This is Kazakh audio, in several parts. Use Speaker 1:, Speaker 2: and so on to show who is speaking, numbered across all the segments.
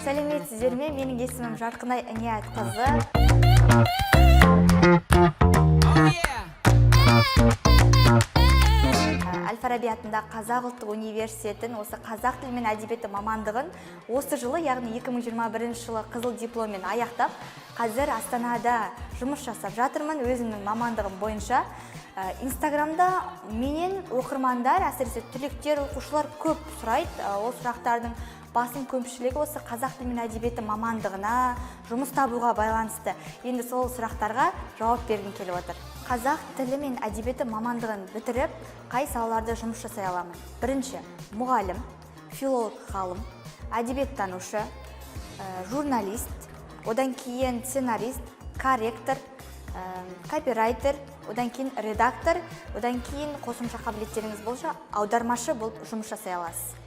Speaker 1: Сәлеметсіздер ме? Менің есімім Жарқынай Ният қызы. Әл-Фараби атындағы Қазақ ұлттық университетін осы қазақ тілі мен әдебиеті мамандығын осы жылы, яғни 2021 жылы қызыл дипломмен аяқтап, қазір Астанада жұмыс жасап жатырмын өзімнің мамандығым бойынша. Инстаграмда менен оқырмандар, әсіресе түлектер, оқушылар көп сұрайды. Ол сұрақтардың басым көпшілігі осы қазақ тілі мен әдебиеті мамандығына, жұмыс табуға байланысты. Енді сол сұрақтарға жауап бергім келіп отыр. Қазақ тілі мен әдебиеті мамандығын бітіріп, қай салаларда жұмыс жасай аламын? Бірінші, мұғалім, филолог ғалым, әдебиеттанушы, журналист, одан кейін сценарист, корректор, копирайтер, одан кейін редактор, одан кейін қосымша қабілеттеріңіз болса, аудармашы болып жұмыс жасай аласыз.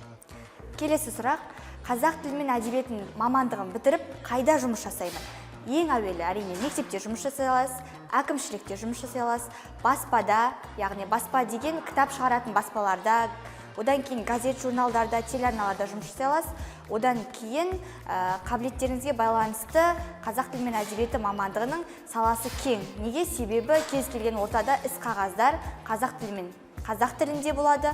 Speaker 1: Келесі сұрақ, қазақ тілі мен әдебиетін мамандығын бітіріп, қайда жұмыс жасаймын? Ең әуелі, әрине, мектепте жұмыс жасай аласыз, әкімшілікте жұмыс жасай аласыз, баспада, яғни баспа деген кітап шығаратын баспаларда, одан кейін газет, журналдарда, телеарналарда жұмыс жасай аласыз. Одан кейін қабілеттеріңізге байланысты қазақ тілі мен әдебиеті мамандығының саласы кең. Неге? Себебі кез келген ортада іс қағаздар қазақ тілінде болады,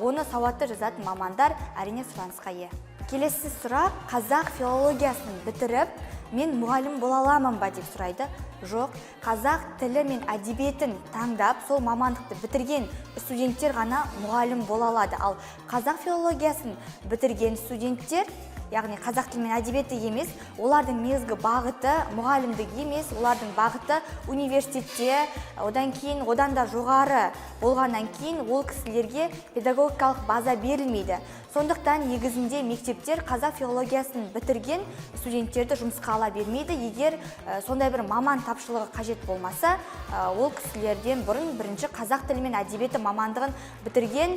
Speaker 1: оны сауатты жазатын мамандар әрине сұранысқа ие. Келесі сұрақ, қазақ филологиясын бітіріп, мен мұғалім бола аламын ба деп сұрайды. Жоқ, қазақ тілі мен әдебиетін таңдап, сол мамандықты бітірген студенттер ғана мұғалім бола алады. Ал қазақ филологиясын бітірген студенттер, яғни қазақ тілі мен әдебиеті емес, олардың негізгі бағыты мұғалімдік емес, олардың бағыты университетте, одан да жоғары болғаннан кейін ол кісілерге педагогикалық база берілмейді. Сондықтан негізінде мектептер қазақ филологиясын бітірген студенттерді жұмысқа ала бермейді. Егер сондай бір маман тапшылығы қажет болмаса, ол кісілерден бұрын бірінші қазақ тілі мен әдебиеті мамандығын бітірген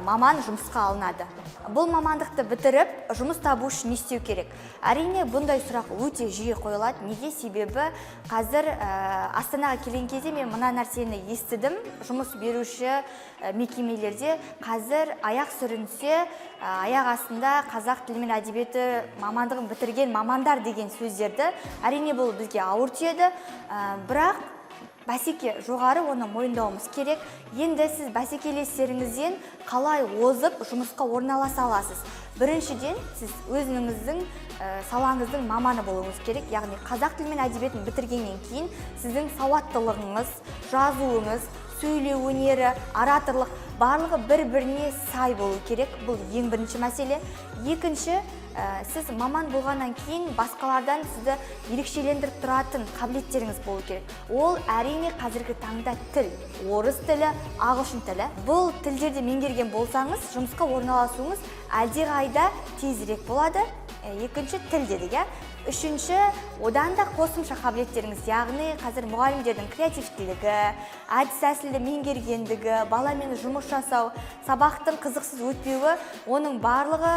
Speaker 1: маман жұмысқа алынады. Бұл мамандықты бітіріп, жұмыс табу үшін не істеу керек? Әрине, бұндай сұрақ өте жиі қойылады. Неге? Себебі қазір Астанаға келген кезде мен мына нәрсені естідім. Жұмыс беруші мекемелерде қазір аяқ сүрінсе, аяқ астында қазақ тілі мен әдебиеті мамандығын бітірген мамандар деген сөздерді, әрине бұл бізге ауыр тиеді, бірақ бәсеке жоғары, оны мойындауымыз керек. Енді сіз бәсекелестеріңізден қалай озып жұмысқа орналаса аласыз? Біріншіден, сіз өзіңіздің салаңыздың маманы болуыңыз керек. Яғни қазақ тілі мен әдебиетін бітіргеннен кейін сіздің сауаттылығыңыз, жазуыңыз, сөйлеу өнері, ораторлық барлығы бір-біріне сай болу керек. Бұл ең бірінші мәселе. Екінші, сіз маман болғаннан кейін басқалардан сізді ерекшелендіріп тұратын қабілеттеріңіз болу керек. Ол әрине қазіргі таңда тіл, орыс тілі, ағылшын тілі. Бұл тілдерді меңгерген болсаңыз, жұмысқа орналасуыңыз әлдеқайда тезірек болады. Екінші тіл дедік. Үшінші, одан да қосымша қабілеттеріңіз, яғни қазір мұғалімдердің креативтілігі, әдіс тәсілді меңгергендігі, баламен жұмыс жасау, сабақтың қызықсыз өтпеуі, оның барлығы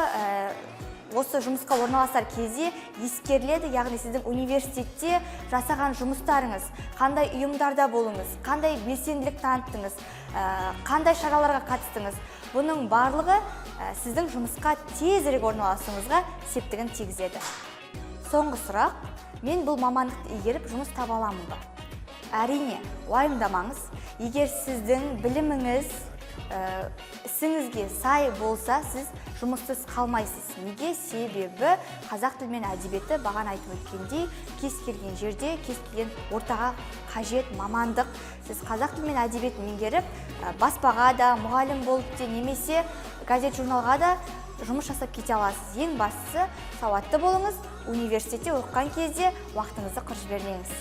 Speaker 1: осы жұмысқа орналасар кезде ескеріледі. Яғни сіздің университетте жасаған жұмыстарыңыз, қандай ұйымдарда болыңыз, қандай белсенділік таныттыңыз, қандай шараларға қатыстыңыз, бұның барлығы сіздің жұмысқа тезірек орналасуыңызға септігін тигізеді. Соңғы сұрақ, мен бұл мамандықты игеріп жұмыс таба аламын ба? Әрине, уайымдамаңыз. Егер сіздің біліміңіз ісіңізге сай болса, сіз жұмыссыз қалмайсыз. Неге? Себебі қазақ тілі мен әдебиеті бағана айтып өткендей, кез келген жерде, кез келген ортаға қажет мамандық. Сіз қазақ тілі мен әдебиетін меңгеріп, баспаға да, мұғалім болып те, немесе газет, журналға да жұмыс жасап кете аласыз. Ең бастысы сауатты болыңыз, университетте оқыған кезде уақытыңызды қырып жібермеңіз.